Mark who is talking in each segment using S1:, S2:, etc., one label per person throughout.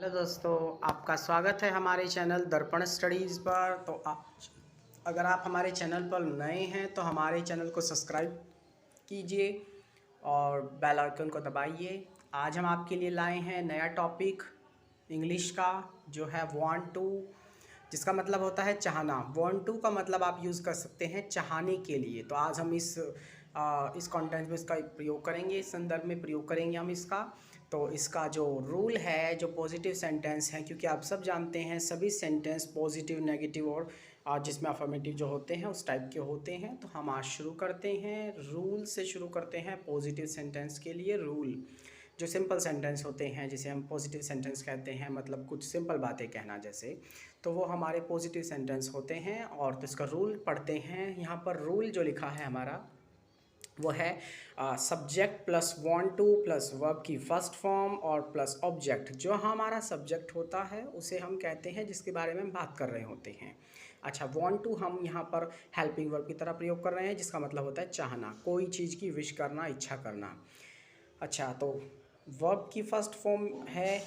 S1: Hello दोस्तों, आपका स्वागत है हमारे चैनल दर्पण स्टडीज़ पर। तो अगर आप हमारे चैनल पर नए हैं तो हमारे चैनल को सब्सक्राइब कीजिए और बेल आइकन को दबाइए। आज हम आपके लिए लाए हैं नया टॉपिक इंग्लिश का, जो है वांट टू, जिसका मतलब होता है चाहना। वांट टू का मतलब आप यूज़ कर सकते हैं चाहने के लिए। तो आज हम इस कॉन्टेंट में इसका प्रयोग करेंगे, इस संदर्भ में प्रयोग करेंगे हम इसका। तो इसका जो रूल है, जो पॉजिटिव सेंटेंस है, क्योंकि आप सब जानते हैं सभी सेंटेंस पॉजिटिव, नेगेटिव और जिसमें अफर्मेटिव जो होते हैं उस टाइप के होते हैं। तो हम आज शुरू करते हैं, रूल से शुरू करते हैं। पॉजिटिव सेंटेंस के लिए रूल, जो सिंपल सेंटेंस होते हैं जिसे हम पॉजिटिव सेंटेंस कहते हैं, मतलब कुछ सिंपल बातें कहना जैसे, तो वो हमारे पॉजिटिव सेंटेंस होते हैं। और तो इसका रूल पढ़ते हैं। यहाँ पर रूल जो लिखा है हमारा वो है subject plus want two plus verb की फर्स्ट फॉर्म और प्लस ऑब्जेक्ट। जो हमारा सब्जेक्ट होता है उसे हम कहते हैं जिसके बारे में हम बात कर रहे होते हैं। अच्छा, वांट टू हम यहाँ पर हेल्पिंग वर्ब की तरह प्रयोग कर रहे हैं, जिसका मतलब होता है चाहना, कोई चीज़ की विश करना, इच्छा करना। अच्छा, तो वर्ब की फर्स्ट फॉर्म है,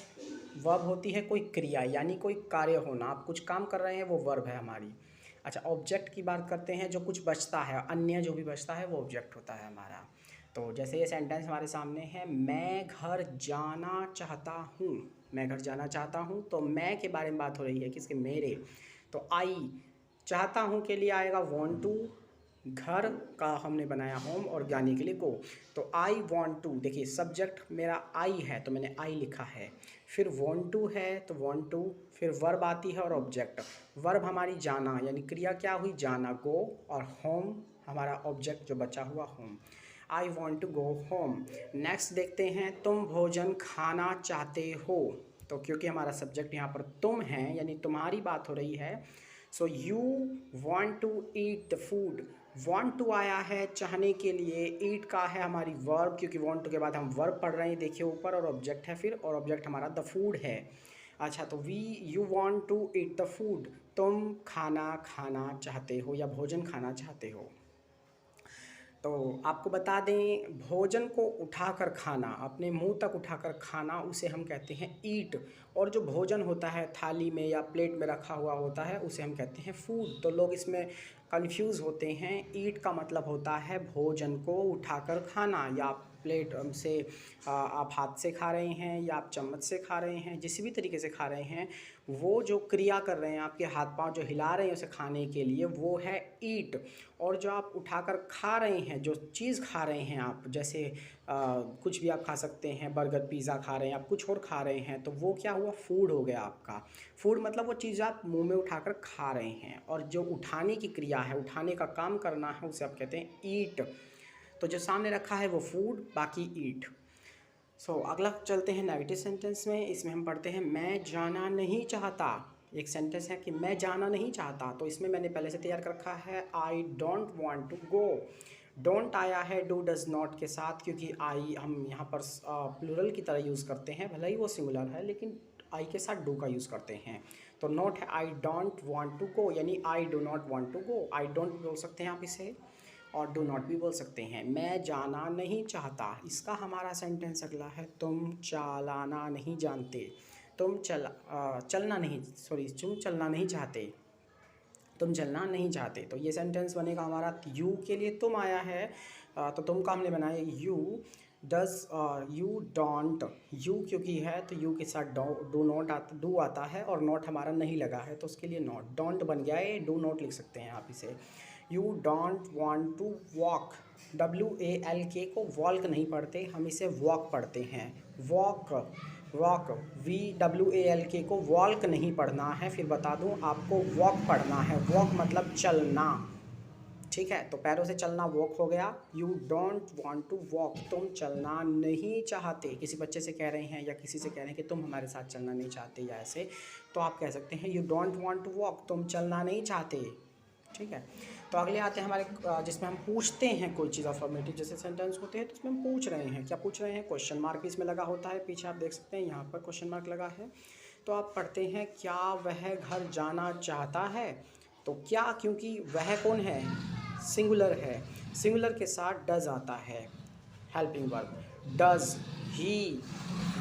S1: वर्ब होती है कोई क्रिया यानी कोई कार्य होना, आप कुछ काम कर रहे हैं वो वर्ब है हमारी। अच्छा, ऑब्जेक्ट की बात करते हैं, जो कुछ बचता है, अन्य जो भी बचता है वो ऑब्जेक्ट होता है हमारा। तो जैसे ये सेंटेंस हमारे सामने है, मैं घर जाना चाहता हूँ। मैं घर जाना चाहता हूँ, तो मैं के बारे में बात हो रही है, किसके? मेरे। तो आई चाहता हूँ के लिए आएगा वांट टू, घर का हमने बनाया होम और जाने के लिए गो। तो आई वांट टू, देखिए सब्जेक्ट मेरा आई है तो मैंने आई लिखा है, फिर वांट टू है तो वांट टू, फिर वर्ब आती है और ऑब्जेक्ट। वर्ब हमारी जाना यानी क्रिया क्या हुई? जाना, गो, और होम हमारा ऑब्जेक्ट जो बचा हुआ home. I want to go home. Next देखते हैं, तुम भोजन खाना चाहते हो। तो क्योंकि हमारा सब्जेक्ट यहाँ पर तुम है यानी तुम्हारी बात हो रही है, so you want to eat the food. Want to आया है चाहने के लिए, ईट का है हमारी वर्ब, क्योंकि वॉन्ट टू के बाद हम वर्ब पढ़ रहे हैं, देखिए ऊपर, और ऑब्जेक्ट है फिर, और ऑब्जेक्ट हमारा द फूड है। अच्छा, तो you want to eat the food, तुम खाना खाना चाहते हो या भोजन खाना चाहते हो। तो आपको बता दें, भोजन को उठाकर खाना, अपने मुंह तक उठाकर खाना, उसे हम कहते हैं ईट। और जो भोजन होता है थाली में या प्लेट में रखा हुआ होता है उसे हम कहते हैं फूड। तो लोग इसमें कंफ्यूज होते हैं। ईट का मतलब होता है भोजन को उठाकर खाना, या प्लेट से आप हाथ से खा रहे हैं या आप चम्मच से खा रहे हैं, जिस भी तरीके से खा रहे हैं, वो जो क्रिया कर रहे हैं, आपके हाथ पांव जो हिला रहे हैं उसे खाने के लिए, वो है ईट। और जो आप उठाकर खा रहे हैं, जो चीज़ खा रहे हैं आप, जैसे कुछ भी आप खा सकते हैं, बर्गर पिज़्ज़ा खा रहे हैं आप, कुछ और खा रहे हैं, तो वो क्या हुआ? फूड हो गया आपका। फूड मतलब वो चीज़ आप मुंह में उठाकर खा रहे हैं। और जो उठाने की क्रिया है, उठाने का काम करना है, उसे आप कहते हैं ईट। तो जो सामने रखा है वो फूड, बाकी ईट। अगला चलते हैं नेगेटिव सेंटेंस में। इसमें हम पढ़ते हैं, मैं जाना नहीं चाहता। एक सेंटेंस है कि मैं जाना नहीं चाहता, तो इसमें मैंने पहले से तैयार कर रखा है, I don't want to go. Don't आया है डू डज नॉट के साथ, क्योंकि आई हम यहाँ पर प्लूरल की तरह यूज़ करते हैं, भले ही वो सिंगुलर है लेकिन आई के साथ डू का यूज़ करते हैं। तो नॉट है, I don't want to go यानी I do not want to go. I don't बोल सकते हैं आप इसे, और डू नॉट भी बोल सकते हैं। मैं जाना नहीं चाहता, इसका हमारा सेंटेंस अगला है, तुम चालाना नहीं जानते। तुम चलना नहीं, सॉरी, तुम चलना नहीं चाहते, तुम चलना नहीं चाहते। तो ये सेंटेंस बनेगा हमारा, यू के लिए तुम आया है, तो तुम का हमने बनाया you does, you don't, you क्योंकि है तो यू के साथ डू नॉट आता, डू आता है, और नॉट हमारा नहीं लगा है तो उसके लिए नॉट, डोंट बन गया है, डू नॉट लिख सकते हैं आप इसे। You don't want to walk, WALK को वॉल्क नहीं पढ़ते, हम इसे वॉक पढ़ते हैं, वॉक, वॉक, VWALK को वॉल्क नहीं पढ़ना है, फिर बता दूं आपको, वॉक पढ़ना है। वॉक मतलब चलना, ठीक है? तो पैरों से चलना वॉक हो गया। You don't want to walk, तुम चलना नहीं चाहते। किसी बच्चे से कह रहे हैं या किसी से कह रहे हैं कि तुम हमारे साथ चलना नहीं चाहते या ऐसे, तो आप कह सकते हैं you don't want to walk, तुम चलना नहीं चाहते, ठीक है? तो अगले आते हैं हमारे, जिसमें हम पूछते हैं कोई चीज़, अफर्मेटिव जैसे सेंटेंस होते हैं, तो उसमें हम पूछ रहे हैं। क्या पूछ रहे हैं? क्वेश्चन मार्क इसमें लगा होता है, पीछे आप देख सकते हैं यहाँ पर क्वेश्चन मार्क लगा है। तो आप पढ़ते हैं, क्या वह घर जाना चाहता है? तो क्या, क्योंकि वह कौन है? सिंगुलर है, सिंगुलर के साथ डज आता है, helping verb. Does he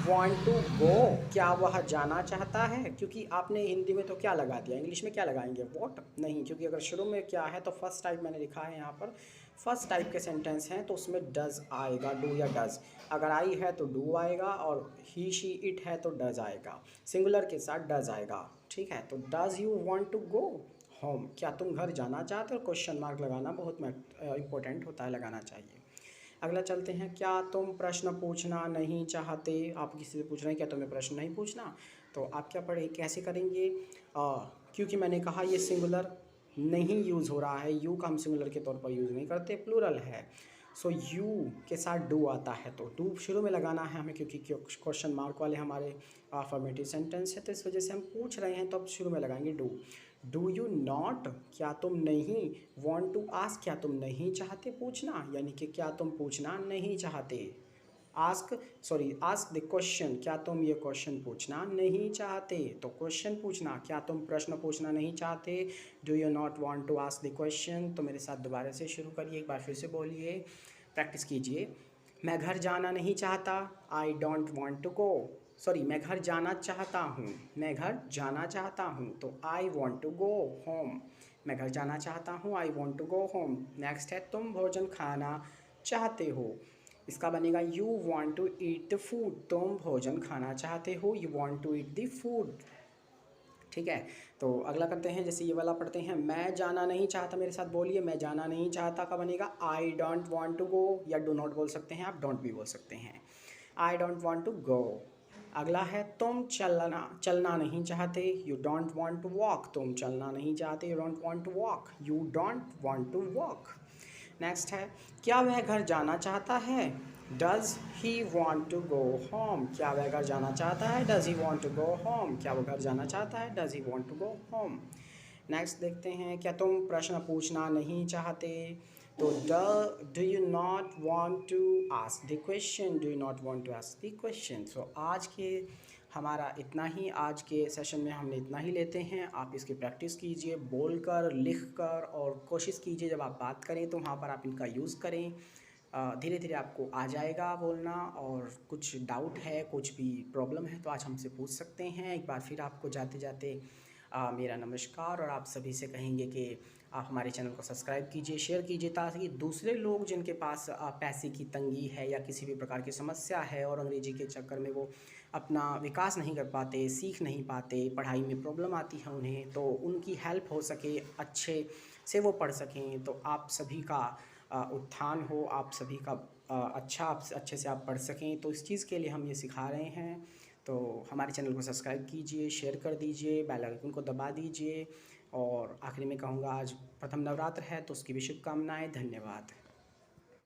S1: want to go, क्या वह जाना चाहता है? क्योंकि आपने हिंदी में तो क्या लगा दिया, इंग्लिश में क्या लगाएंगे? वॉट नहीं, क्योंकि अगर शुरू में क्या है तो फर्स्ट टाइप मैंने लिखा है यहाँ पर, फर्स्ट टाइप के सेंटेंस हैं तो उसमें डज आएगा, डू या डज। अगर आई है तो डू आएगा, और ही शी इट है तो डज आएगा, सिंगुलर के साथ डज आएगा। ठीक है, तो does you want to go home, क्या तुम घर जाना चाहते हो? क्वेश्चन मार्क लगाना बहुत इंपॉर्टेंट होता है, लगाना चाहिए। अगला चलते हैं, क्या तुम प्रश्न पूछना नहीं चाहते? आप किसी से पूछ रहे हैं क्या तुम्हें प्रश्न नहीं पूछना, तो आप क्या पढ़े कैसे करेंगे? क्योंकि मैंने कहा ये सिंगुलर नहीं यूज़ हो रहा है, यू का हम सिंगुलर के तौर पर यूज़ नहीं करते, प्लूरल है। सो यू के साथ डू आता है तो डू शुरू में लगाना है हमें, क्योंकि क्वेश्चन मार्क वाले हमारे अफर्मेटिव सेंटेंस है, तो इस वजह से हम पूछ रहे हैं तो अब शुरू में लगाएंगे डू। डू यू नॉट, क्या तुम नहीं, वॉन्ट टू आस्क, क्या तुम नहीं चाहते पूछना, यानी कि क्या तुम पूछना नहीं चाहते? आस्क द क्वेश्चन, क्या तुम ये क्वेश्चन पूछना नहीं चाहते? तो क्वेश्चन पूछना, क्या तुम प्रश्न पूछना नहीं चाहते? Do you not want to ask the question. तो मेरे साथ दोबारा से शुरू करिए, एक बार फिर से बोलिए, प्रैक्टिस कीजिए। मैं घर जाना नहीं चाहता, I don't want to go. मैं घर जाना चाहता हूँ, मैं घर जाना चाहता हूँ, तो I want to go home. मैं घर जाना चाहता हूँ, I want to go home. Next है, तुम भोजन खाना चाहते हो, इसका बनेगा you want to eat the food. तुम भोजन खाना चाहते हो, you want to eat the food. ठीक है, तो अगला करते हैं, जैसे ये वाला पढ़ते हैं, मैं जाना नहीं चाहता, मेरे साथ बोलिए, मैं जाना नहीं चाहता का बनेगा I don't want to go, या डू नॉट बोल सकते हैं आप, डोंट भी बोल सकते हैं, I don't want to go. अगला है, तुम चलना नहीं चाहते, you don't want to walk. तुम चलना नहीं चाहते, you don't want to walk, you don't want to walk. Next है, क्या वह घर जाना चाहता है? Does he want to go home, क्या वह घर जाना चाहता है? Does he want to go home, क्या वो घर जाना चाहता है? Does he want to go home. Next देखते हैं, क्या तुम प्रश्न पूछना नहीं चाहते? तो do you not want to ask the question, do you not want to ask the question. So आज के हमारा इतना ही, आज के सेशन में हमने इतना ही लेते हैं। आप इसकी प्रैक्टिस कीजिए, बोलकर, लिखकर, और कोशिश कीजिए जब आप बात करें तो वहाँ पर आप इनका यूज़ करें। धीरे धीरे आपको आ जाएगा बोलना, और कुछ डाउट है, कुछ भी प्रॉब्लम है तो आज हमसे पूछ सकते हैं। एक बार फिर आपको जाते जाते मेरा नमस्कार, और आप सभी से कहेंगे कि आप हमारे चैनल को सब्सक्राइब कीजिए, शेयर कीजिए, ताकि दूसरे लोग जिनके पास पैसे की तंगी है या किसी भी प्रकार की समस्या है और अंग्रेजी के चक्कर में वो अपना विकास नहीं कर पाते, सीख नहीं पाते, पढ़ाई में प्रॉब्लम आती है उन्हें, तो उनकी हेल्प हो सके, अच्छे से वो पढ़ सकें। तो आप सभी का उत्थान हो, आप सभी का अच्छे से आप पढ़ सकें, तो इस चीज़ के लिए हम ये सिखा रहे हैं। तो हमारे चैनल को सब्सक्राइब कीजिए, शेयर कर दीजिए, बेल आइकन को दबा दीजिए, और आखिरी में कहूँगा, आज प्रथम नवरात्र है तो उसकी भी शुभकामनाएं। धन्यवाद।